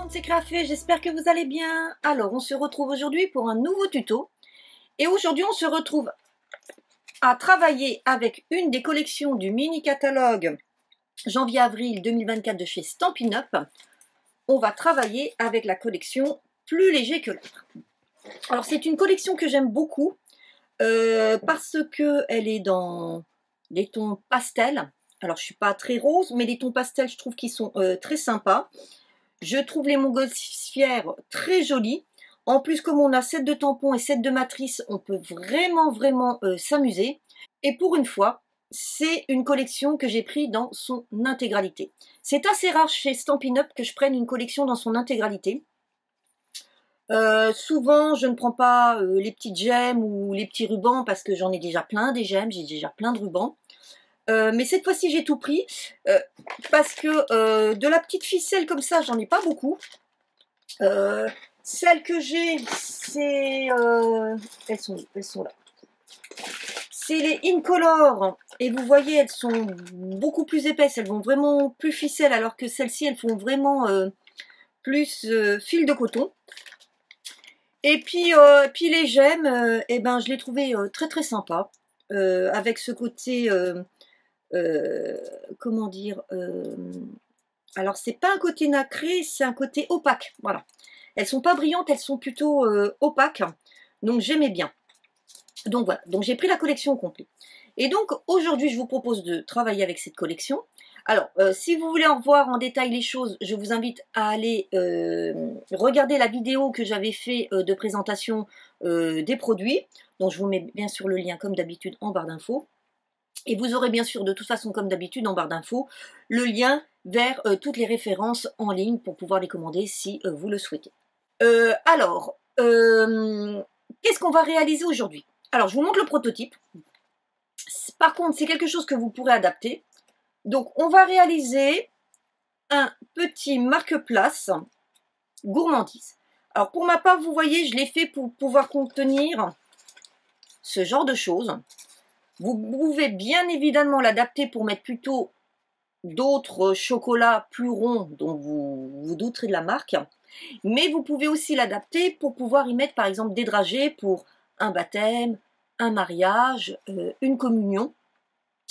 monde, c'est Crafé, j'espère que vous allez bien. Alors, on se retrouve aujourd'hui pour un nouveau tuto. Et aujourd'hui, on se retrouve à travailler avec une des collections du mini-catalogue janvier-avril 2024 de chez Stampin' Up. On va travailler avec la collection Plus léger que l'air. Alors, c'est une collection que j'aime beaucoup parce qu'elle est dans les tons pastels. Alors, je ne suis pas très rose, mais les tons pastels, je trouve qu'ils sont très sympas. Je trouve les montgolfières très jolies. En plus, comme on a 7 de tampons et 7 de matrices, on peut vraiment s'amuser. Et pour une fois, c'est une collection que j'ai pris dans son intégralité. C'est assez rare chez Stampin' Up que je prenne une collection dans son intégralité. Souvent, je ne prends pas les petites gemmes ou les petits rubans parce que j'en ai déjà plein des gemmes, j'ai déjà plein de rubans. Mais cette fois-ci, j'ai tout pris parce que de la petite ficelle comme ça, j'en ai pas beaucoup. Celles que j'ai, c'est... elles sont là. C'est les Incolor. Et vous voyez, elles sont beaucoup plus épaisses. Elles vont vraiment plus ficelle, alors que celles-ci, elles font vraiment plus fil de coton. Et puis les gemmes, eh ben, je les trouvais très sympas. Avec ce côté... comment dire, alors c'est pas un côté nacré, c'est un côté opaque, voilà. Elles sont pas brillantes, elles sont plutôt opaques, donc j'aimais bien. Donc voilà, donc j'ai pris la collection complète. Et donc aujourd'hui je vous propose de travailler avec cette collection. Alors si vous voulez en revoir en détail les choses, je vous invite à aller regarder la vidéo que j'avais fait de présentation des produits. Donc je vous mets bien sûr le lien comme d'habitude en barre d'infos. Et vous aurez bien sûr, de toute façon, comme d'habitude, en barre d'infos, le lien vers toutes les références en ligne pour pouvoir les commander si vous le souhaitez. Qu'est-ce qu'on va réaliser aujourd'hui? Alors, je vous montre le prototype. Par contre, c'est quelque chose que vous pourrez adapter. Donc, on va réaliser un petit marque-place gourmandise. Alors, pour ma part, vous voyez, je l'ai fait pour pouvoir contenir ce genre de choses. Vous pouvez bien évidemment l'adapter pour mettre plutôt d'autres chocolats plus ronds dont vous douterez de la marque. Mais vous pouvez aussi l'adapter pour pouvoir y mettre par exemple des dragées pour un baptême, un mariage, une communion.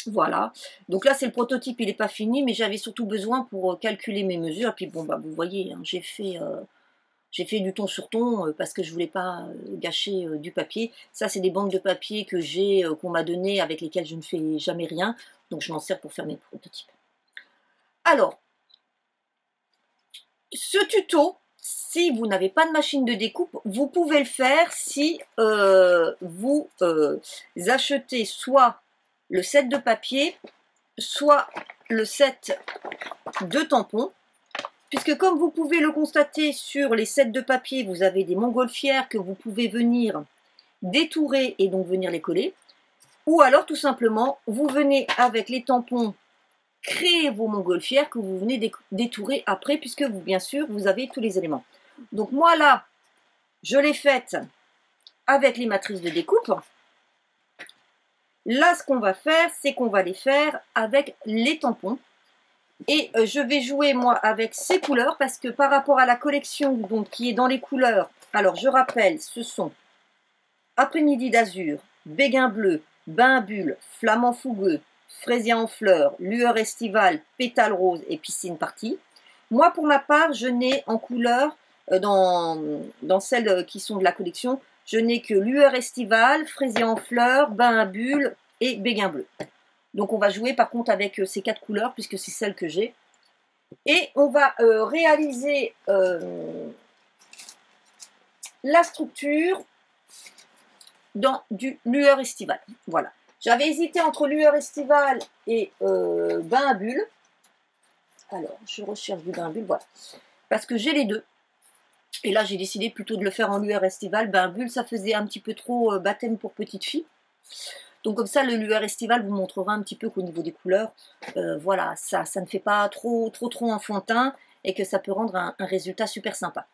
Voilà. Donc là c'est le prototype, il n'est pas fini, mais j'avais surtout besoin pour calculer mes mesures. Et puis bon bah vous voyez, hein, j'ai fait du ton sur ton parce que je voulais pas gâcher du papier. Ça, c'est des bandes de papier que j'ai, qu'on m'a donné, avec lesquelles je ne fais jamais rien. Donc, je m'en sers pour faire mes prototypes. Alors, ce tuto, si vous n'avez pas de machine de découpe, vous pouvez le faire si vous achetez soit le set de papier, soit le set de tampons. Puisque comme vous pouvez le constater sur les sets de papier, vous avez des montgolfières que vous pouvez venir détourer et donc venir les coller. Ou alors tout simplement, vous venez avec les tampons créer vos montgolfières que vous venez détourer après, puisque vous, bien sûr, vous avez tous les éléments. Donc moi là, je l'ai faite avec les matrices de découpe. Là, ce qu'on va faire, c'est qu'on va les faire avec les tampons. Et je vais jouer moi avec ces couleurs parce que par rapport à la collection donc, qui est dans les couleurs, alors je rappelle, ce sont Après-midi d'azur, Béguin bleu, Bain bulle, Flamand fougueux, Fraisia en fleurs, Lueur estivale, Pétale rose et Piscine partie. Moi pour ma part, je n'ai en couleur, dans celles qui sont de la collection, je n'ai que Lueur estivale, Fraisia en fleurs, Bain bulle et Béguin bleu. Donc on va jouer par contre avec ces 4 couleurs puisque c'est celles que j'ai. Et on va réaliser la structure dans du lueur estivale. Voilà. J'avais hésité entre lueur estivale et bain à bulles. Alors je recherche du bain à bulles, voilà. Parce que j'ai les deux. Et là j'ai décidé plutôt de le faire en lueur estivale. Bain à bulles, ça faisait un petit peu trop baptême pour petite fille. Donc comme ça, le lueur estival vous montrera un petit peu qu'au niveau des couleurs, voilà, ça ne fait pas trop enfantin et que ça peut rendre un résultat super sympa.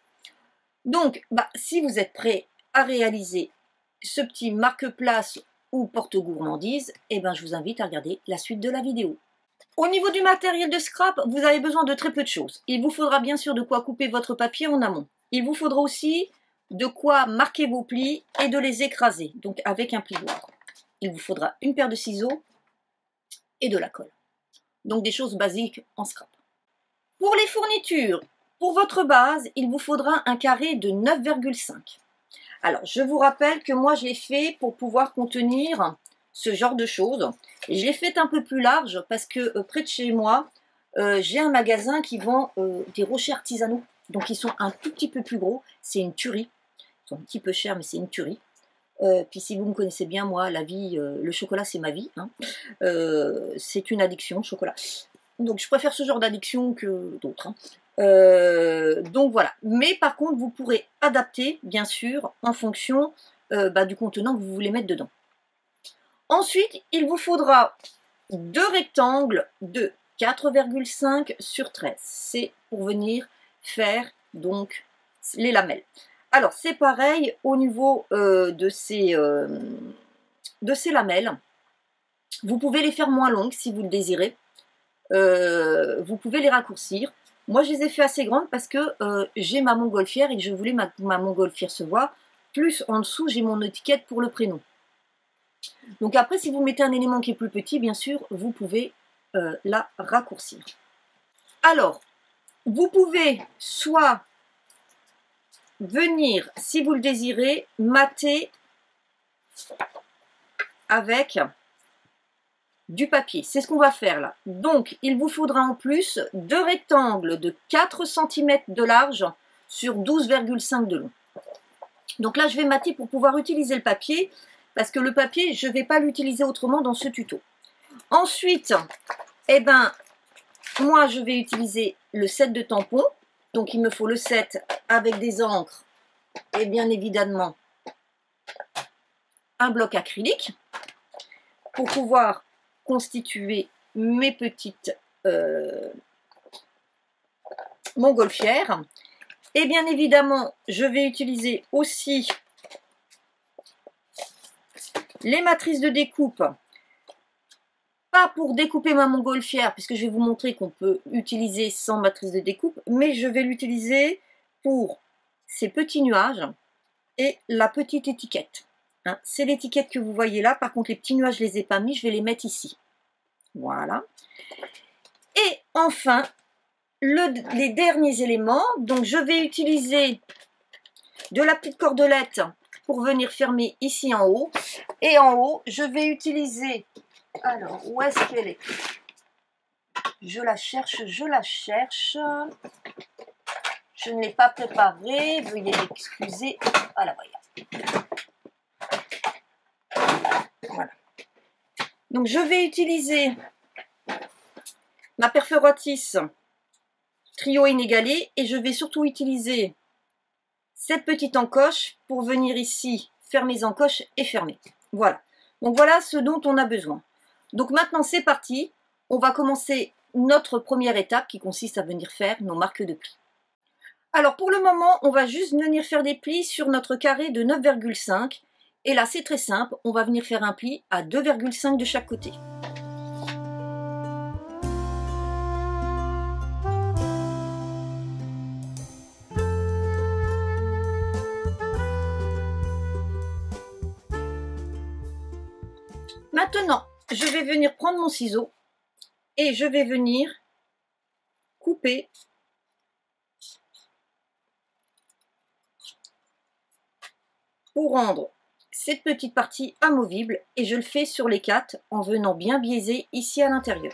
Donc, si vous êtes prêts à réaliser ce petit marque-place ou porte-gourmandise, eh ben, je vous invite à regarder la suite de la vidéo. Au niveau du matériel de scrap, vous avez besoin de très peu de choses. Il vous faudra bien sûr de quoi couper votre papier en amont. Il vous faudra aussi de quoi marquer vos plis et de les écraser, donc avec un plioir. Il vous faudra une paire de ciseaux et de la colle. Donc des choses basiques en scrap. Pour les fournitures, pour votre base, il vous faudra un carré de 9,5. Alors, je vous rappelle que moi, je l'ai fait pour pouvoir contenir ce genre de choses. Je l'ai fait un peu plus large parce que près de chez moi, j'ai un magasin qui vend des rochers artisanaux. Donc, ils sont un tout petit peu plus gros. C'est une tuerie. Ils sont un petit peu chers, mais c'est une tuerie. Puis si vous me connaissez bien, moi, la vie, le chocolat, c'est ma vie. Hein. C'est une addiction, le chocolat. Donc, je préfère ce genre d'addiction que d'autres. Hein. Donc voilà, mais par contre vous pourrez adapter bien sûr en fonction du contenant que vous voulez mettre dedans. Ensuite il vous faudra deux rectangles de 4,5 sur 13, c'est pour venir faire donc les lamelles. Alors c'est pareil au niveau de ces lamelles, vous pouvez les faire moins longues si vous le désirez, vous pouvez les raccourcir. Moi, je les ai fait assez grandes parce que j'ai ma montgolfière et que je voulais ma montgolfière se voit. Plus en dessous, j'ai mon étiquette pour le prénom. Donc après, si vous mettez un élément qui est plus petit, bien sûr, vous pouvez la raccourcir. Alors, vous pouvez soit venir, si vous le désirez, mater avec du papier. C'est ce qu'on va faire là. Donc, il vous faudra en plus deux rectangles de 4 cm de large sur 12,5 de long. Donc là, je vais mater pour pouvoir utiliser le papier, parce que le papier, je ne vais pas l'utiliser autrement dans ce tuto. Ensuite, moi, je vais utiliser le set de tampons. Donc, il me faut le set avec des encres et bien évidemment un bloc acrylique pour pouvoir constituer mes petites montgolfières. Et bien évidemment, je vais utiliser aussi les matrices de découpe, pas pour découper ma montgolfière, puisque je vais vous montrer qu'on peut utiliser sans matrice de découpe, mais je vais l'utiliser pour ces petits nuages et la petite étiquette. Hein, c'est l'étiquette que vous voyez là. Par contre, les petits nuages, je ne les ai pas mis. Je vais les mettre ici. Voilà. Et enfin, les derniers éléments. Donc, je vais utiliser de la petite cordelette pour venir fermer ici en haut. Et en haut, je vais utiliser... Alors, où est-ce qu'elle est? Je la cherche, je la cherche. Je ne l'ai pas préparée. Veuillez m'excuser. Ah, la voilà. Voilà. Donc je vais utiliser ma perforatrice trio inégalé et je vais surtout utiliser cette petite encoche pour venir ici faire mes encoches et fermer. Voilà. Donc voilà ce dont on a besoin. Donc maintenant c'est parti. On va commencer notre première étape qui consiste à venir faire nos marques de plis. Alors pour le moment, on va juste venir faire des plis sur notre carré de 9,5. Et là, c'est très simple, on va venir faire un pli à 2,5 de chaque côté. Maintenant, je vais venir prendre mon ciseau et je vais venir couper pour rendre cette petite partie amovible et je le fais sur les 4 en venant bien biaiser ici à l'intérieur.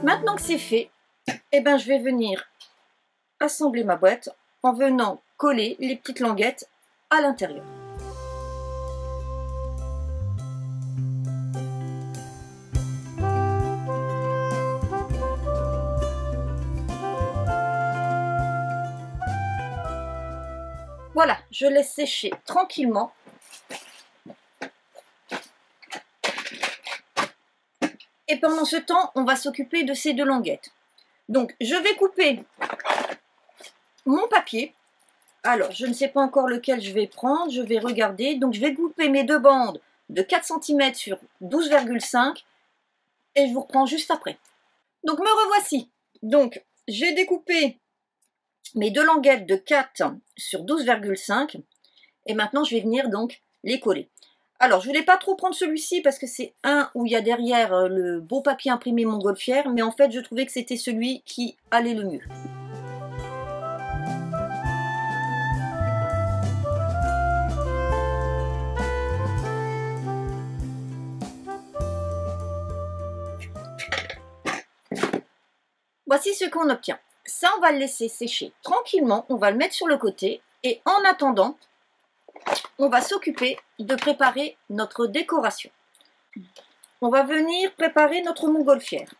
Maintenant que c'est fait, je vais venir assembler ma boîte en venant coller les petites languettes à l'intérieur. Voilà, je laisse sécher tranquillement. Et pendant ce temps, on va s'occuper de ces deux languettes. Donc, je vais couper mon papier Alors, je ne sais pas encore lequel je vais prendre, je vais regarder. Donc, je vais couper mes deux bandes de 4 cm sur 12,5 et je vous reprends juste après. Donc, me revoici. Donc, j'ai découpé mes deux languettes de 4 sur 12,5 et maintenant, je vais venir donc les coller. Alors, je ne voulais pas trop prendre celui-ci parce que c'est un où il y a derrière le beau papier imprimé Montgolfière, mais en fait, je trouvais que c'était celui qui allait le mieux. Voici ce qu'on obtient. Ça, on va le laisser sécher tranquillement. On va le mettre sur le côté. Et en attendant, on va s'occuper de préparer notre décoration. On va venir préparer notre montgolfière.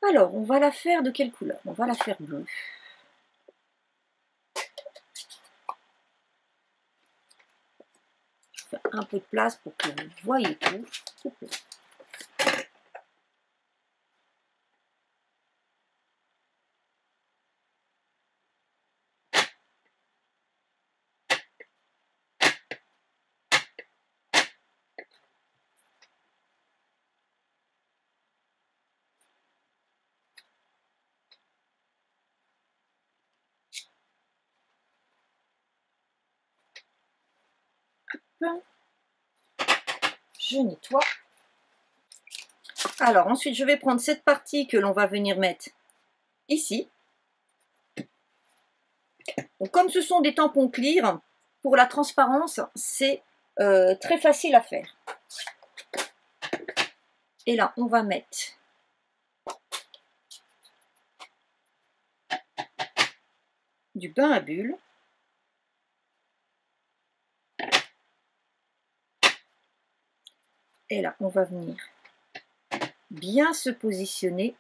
Alors, on va la faire de quelle couleur? On va la faire bleue. Je fais un peu de place pour que vous voyez tout. Je nettoie. Alors ensuite je vais prendre cette partie que l'on va venir mettre ici. Donc, comme ce sont des tampons clear, pour la transparence c'est très facile à faire. Et là on va mettre du bain à bulles. Et là, on va venir bien se positionner.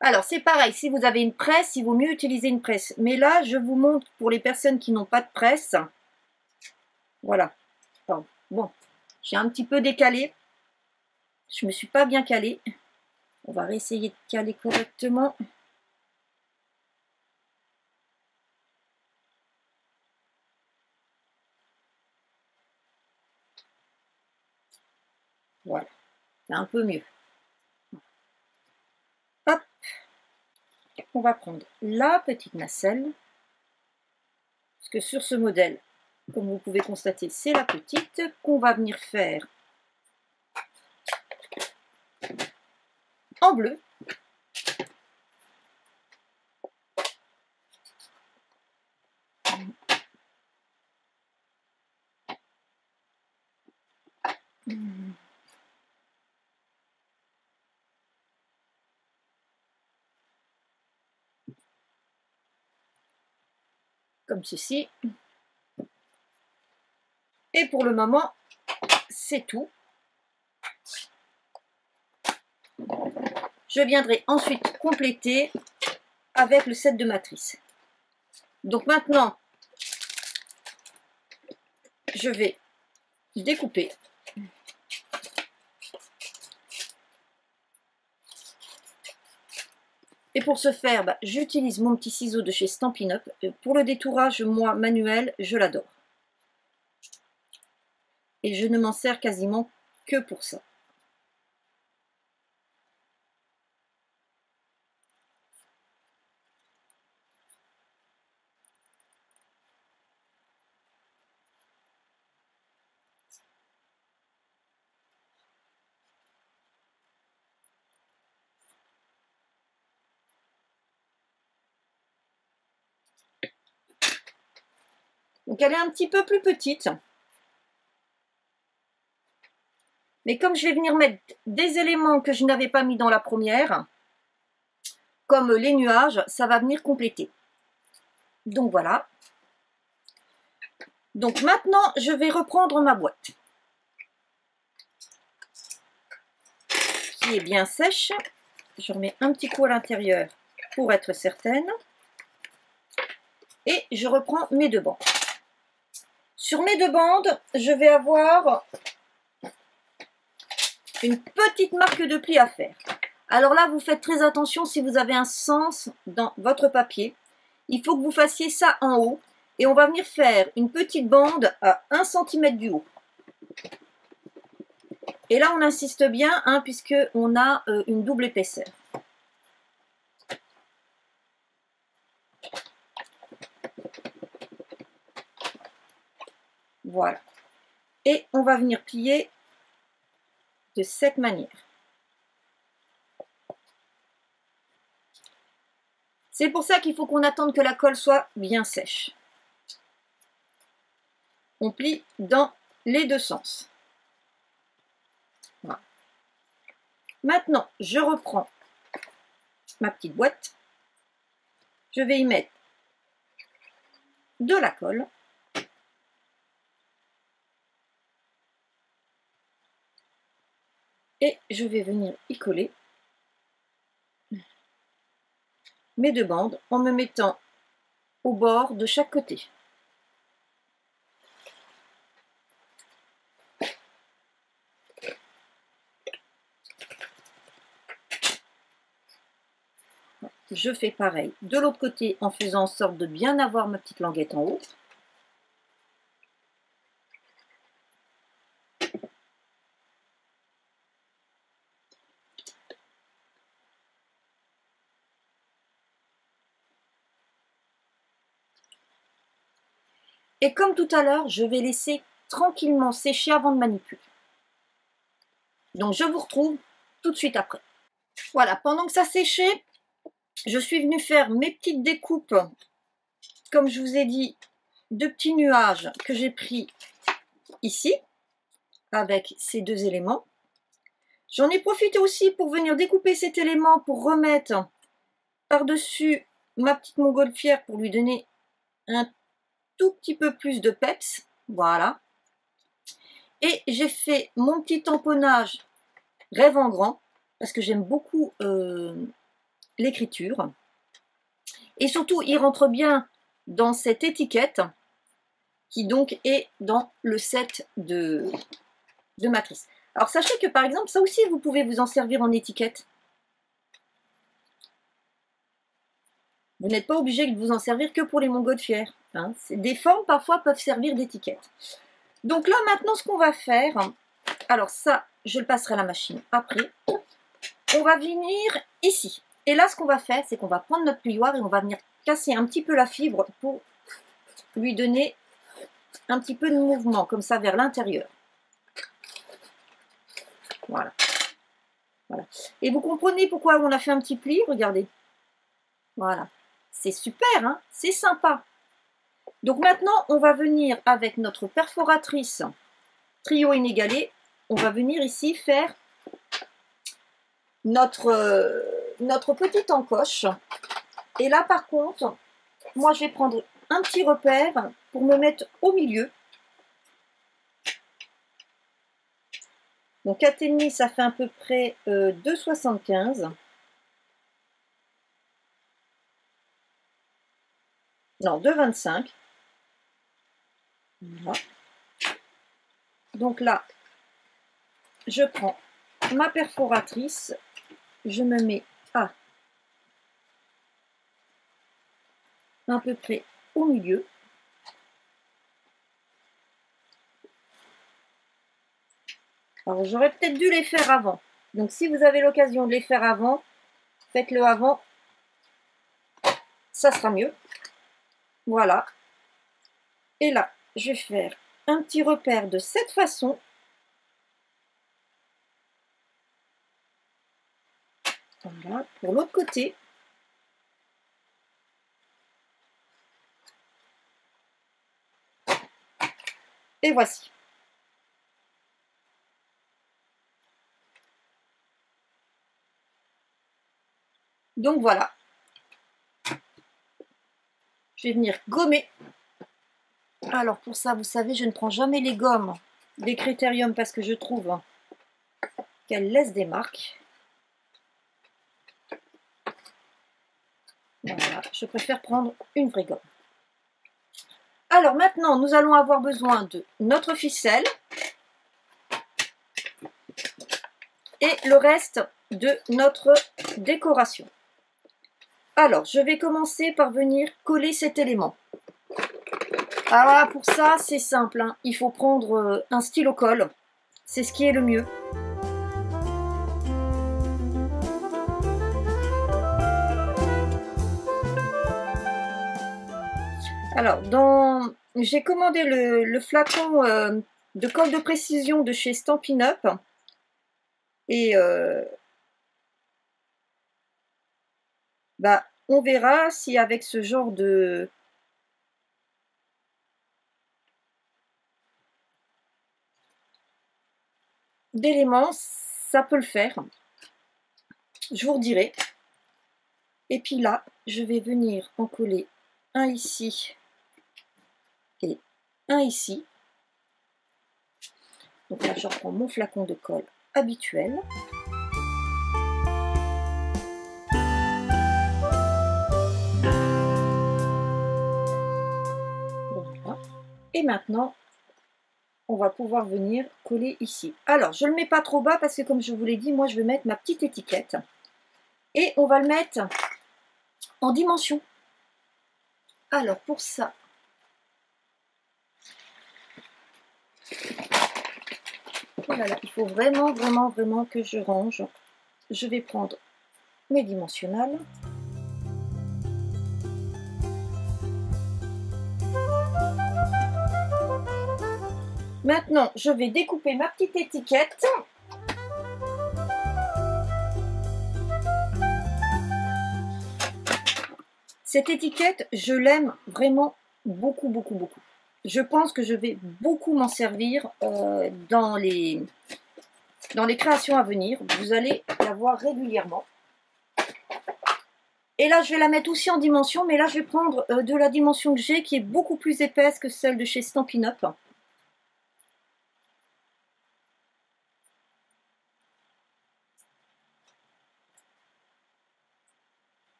Alors, c'est pareil, si vous avez une presse, il vaut mieux utiliser une presse. Mais là, je vous montre pour les personnes qui n'ont pas de presse. Voilà. Bon, j'ai un petit peu décalé. Je ne me suis pas bien calée. On va réessayer de caler correctement. Voilà, c'est un peu mieux. Hop. On va prendre la petite nacelle. Parce que sur ce modèle, comme vous pouvez constater, c'est la petite qu'on va venir faire en bleu. Comme ceci. Et pour le moment, c'est tout. Je viendrai ensuite compléter avec le set de matrice. Donc maintenant, je vais découper. Et pour ce faire, j'utilise mon petit ciseau de chez Stampin' Up. Pour le détourage, moi, manuel, je l'adore. Et je ne m'en sers quasiment que pour ça. Donc elle est un petit peu plus petite. Mais comme je vais venir mettre des éléments que je n'avais pas mis dans la première, comme les nuages, ça va venir compléter. Donc voilà. Donc maintenant, je vais reprendre ma boîte. qui est bien sèche. Je remets un petit coup à l'intérieur pour être certaine. Et je reprends mes 2 bandes. Sur mes 2 bandes, je vais avoir une petite marque de pli à faire. Alors là, vous faites très attention si vous avez un sens dans votre papier. Il faut que vous fassiez ça en haut. Et on va venir faire une petite bande à 1 cm du haut. Et là, on insiste bien, hein, puisqu'on a une double épaisseur. Voilà. Et on va venir plier de cette manière. C'est pour ça qu'il faut qu'on attende que la colle soit bien sèche. On plie dans les 2 sens. Voilà. Maintenant, je reprends ma petite boîte. Je vais y mettre de la colle. Et je vais venir y coller mes 2 bandes en me mettant au bord de chaque côté. Je fais pareil de l'autre côté en faisant en sorte de bien avoir ma petite languette en haut. Et comme tout à l'heure, je vais laisser tranquillement sécher avant de manipuler. Donc je vous retrouve tout de suite après. Voilà, pendant que ça séchait, je suis venue faire mes petites découpes, comme je vous ai dit, de petits nuages que j'ai pris ici, avec ces 2 éléments. J'en ai profité aussi pour venir découper cet élément pour remettre par-dessus ma petite montgolfière pour lui donner un tout petit peu plus de peps. Voilà. Et j'ai fait mon petit tamponnage Rêve en grand parce que j'aime beaucoup l'écriture. Et surtout, il rentre bien dans cette étiquette qui donc est dans le set de matrice. Alors sachez que par exemple, ça aussi, vous pouvez vous en servir en étiquette. Vous n'êtes pas obligé de vous en servir que pour les montgolfières. Hein. Des formes parfois peuvent servir d'étiquette. Donc là maintenant, ce qu'on va faire, alors ça, je le passerai à la machine après. On va venir ici. Et là, ce qu'on va faire, c'est qu'on va prendre notre plioir et on va venir casser un petit peu la fibre pour lui donner un petit peu de mouvement, comme ça, vers l'intérieur. Voilà. Voilà. Et vous comprenez pourquoi on a fait un petit pli, regardez. Voilà. C'est super, hein, c'est sympa. Donc maintenant, on va venir avec notre perforatrice trio inégalé, on va venir ici faire notre petite encoche. Et là, par contre, moi, je vais prendre un petit repère pour me mettre au milieu. Donc 4,5, ça fait à peu près 2,75. Non, 2,25. Voilà. Donc là, je prends ma perforatrice, je me mets à peu près au milieu. Alors j'aurais peut-être dû les faire avant. Donc si vous avez l'occasion de les faire avant, faites-le avant. Ça sera mieux. Voilà. Et là, je vais faire un petit repère de cette façon. Voilà, pour l'autre côté. Et voici. Donc voilà. Je vais venir gommer. Alors pour ça, vous savez, je ne prends jamais les gommes des Critérium parce que je trouve qu'elles laissent des marques. Voilà, je préfère prendre une vraie gomme. Alors maintenant, nous allons avoir besoin de notre ficelle et le reste de notre décoration. Alors, je vais commencer par venir coller cet élément. Ah, pour ça, c'est simple, hein. Il faut prendre un stylo colle. C'est ce qui est le mieux. Alors, j'ai commandé le flacon de colle de précision de chez Stampin' Up. Et on verra si avec ce genre d'éléments, ça peut le faire. Je vous redirai. Et puis là, je vais venir en coller un ici et un ici. Donc là, je reprends mon flacon de colle habituel. Voilà. Et maintenant, on va pouvoir venir coller ici. Alors, je ne le mets pas trop bas parce que comme je vous l'ai dit, moi, je vais mettre ma petite étiquette. Et on va le mettre en dimension. Alors, pour ça, oh là là, il faut vraiment, vraiment, vraiment que je range. Je vais prendre mes dimensionnels. Maintenant, je vais découper ma petite étiquette. Cette étiquette, je l'aime vraiment beaucoup, beaucoup, beaucoup. Je pense que je vais beaucoup m'en servir dans les créations à venir. Vous allez la voir régulièrement. Et là, je vais la mettre aussi en dimension, mais là, je vais prendre de la dimension que j'ai, qui est beaucoup plus épaisse que celle de chez Stampin' Up.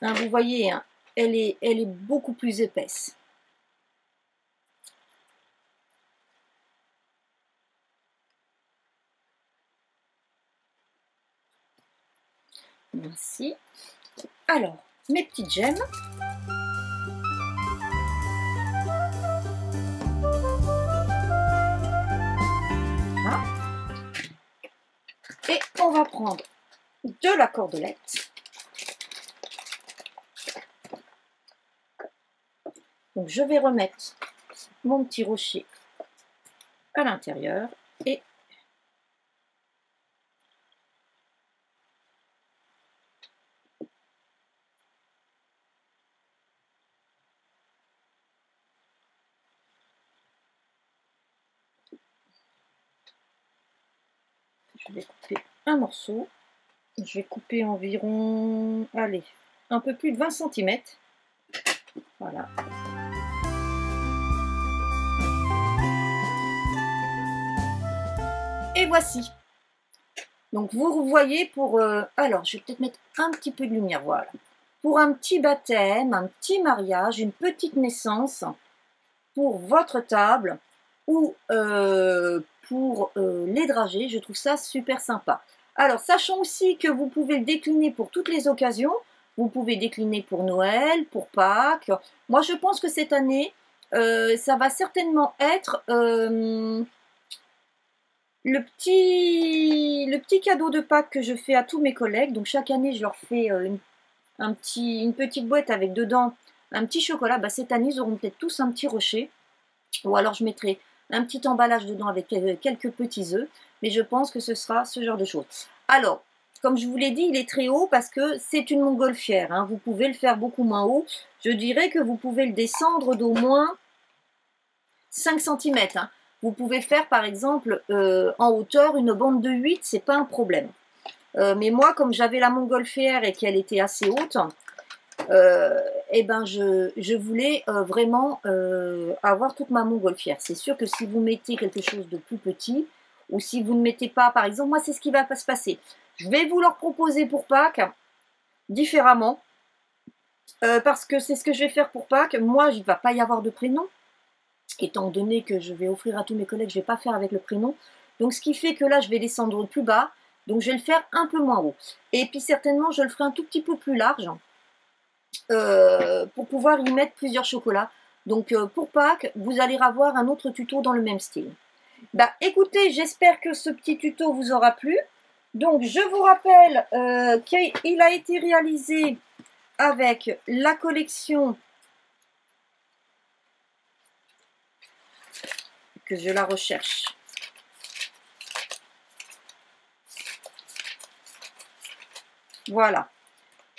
Hein, vous voyez, hein, elle est beaucoup plus épaisse. Merci. Alors, mes petites gemmes. Voilà. Et on va prendre de la cordelette. Donc, je vais remettre mon petit rocher à l'intérieur et je vais couper un morceau. Je vais couper environ, allez, un peu plus de 20 cm. Voilà. Et voici. Donc vous voyez pour... alors, je vais peut-être mettre un petit peu de lumière, voilà. Pour un petit baptême, un petit mariage, une petite naissance, pour votre table ou pour les dragées, je trouve ça super sympa. Alors, sachant aussi que vous pouvez le décliner pour toutes les occasions. Vous pouvez décliner pour Noël, pour Pâques. Moi, je pense que cette année, ça va certainement être le petit cadeau de Pâques que je fais à tous mes collègues. Donc, chaque année, je leur fais une petite boîte avec dedans un petit chocolat. Bah, cette année, ils auront peut-être tous un petit rocher. Ou alors, je mettrai un petit emballage dedans avec quelques petits œufs. Mais je pense que ce sera ce genre de choses. Alors, comme je vous l'ai dit, il est très haut parce que c'est une montgolfière. Hein. Vous pouvez le faire beaucoup moins haut. Je dirais que vous pouvez le descendre d'au moins 5 cm. Hein. Vous pouvez faire par exemple en hauteur une bande de 8, c'est pas un problème. Mais moi, comme j'avais la montgolfière et qu'elle était assez haute, eh ben je voulais vraiment avoir toute ma montgolfière. C'est sûr que si vous mettez quelque chose de plus petit, ou si vous ne mettez pas, par exemple, moi c'est ce qui va se passer. Je vais vous leur proposer pour Pâques différemment. Parce que c'est ce que je vais faire pour Pâques. Moi, il ne va pas y avoir de prénom. Étant donné que je vais offrir à tous mes collègues, je ne vais pas faire avec le prénom. Donc, ce qui fait que là, je vais descendre plus bas. Donc, je vais le faire un peu moins haut. Et puis, certainement, je le ferai un tout petit peu plus large pour pouvoir y mettre plusieurs chocolats. Donc, pour Pâques, vous allez avoir un autre tuto dans le même style. Bah, écoutez, j'espère que ce petit tuto vous aura plu. Donc, je vous rappelle qu'il a été réalisé avec la collection, que je la recherche. Voilà.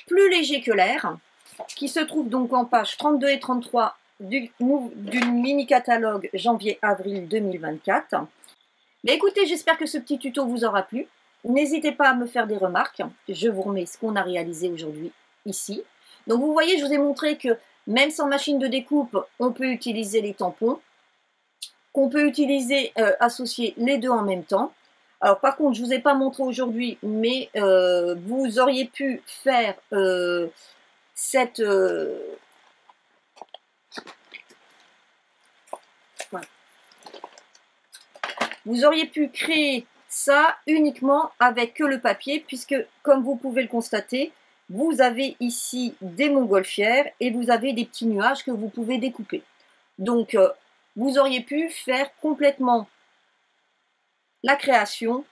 Plus léger que l'air, qui se trouve donc en page 32 et 33 du mini-catalogue janvier-avril 2024. Mais écoutez, j'espère que ce petit tuto vous aura plu. N'hésitez pas à me faire des remarques. Je vous remets ce qu'on a réalisé aujourd'hui ici. Donc vous voyez, je vous ai montré que même sans machine de découpe, on peut utiliser les tampons, qu'on peut utiliser, associer les deux en même temps. Alors par contre, je ne vous ai pas montré aujourd'hui, mais vous auriez pu faire cette... voilà. Vous auriez pu créer ça uniquement avec que le papier, puisque comme vous pouvez le constater, vous avez ici des montgolfières et vous avez des petits nuages que vous pouvez découper. Donc, vous auriez pu faire complètement la création.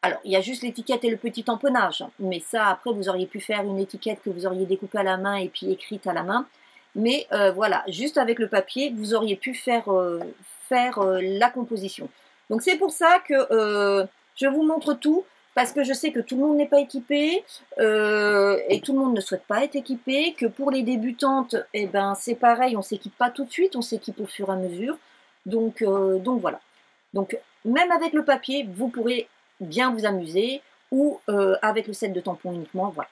Alors, il y a juste l'étiquette et le petit tamponnage, mais ça, après, vous auriez pu faire une étiquette que vous auriez découpée à la main et puis écrite à la main. Mais voilà, juste avec le papier, vous auriez pu faire, la composition. Donc, c'est pour ça que je vous montre tout, parce que je sais que tout le monde n'est pas équipé et tout le monde ne souhaite pas être équipé, que pour les débutantes, eh ben, c'est pareil, on ne s'équipe pas tout de suite, on s'équipe au fur et à mesure. Donc voilà. Donc, même avec le papier, vous pourrez bien vous amuser ou avec le set de tampons uniquement, voilà.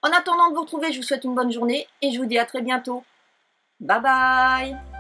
En attendant de vous retrouver, je vous souhaite une bonne journée et je vous dis à très bientôt. Bye bye!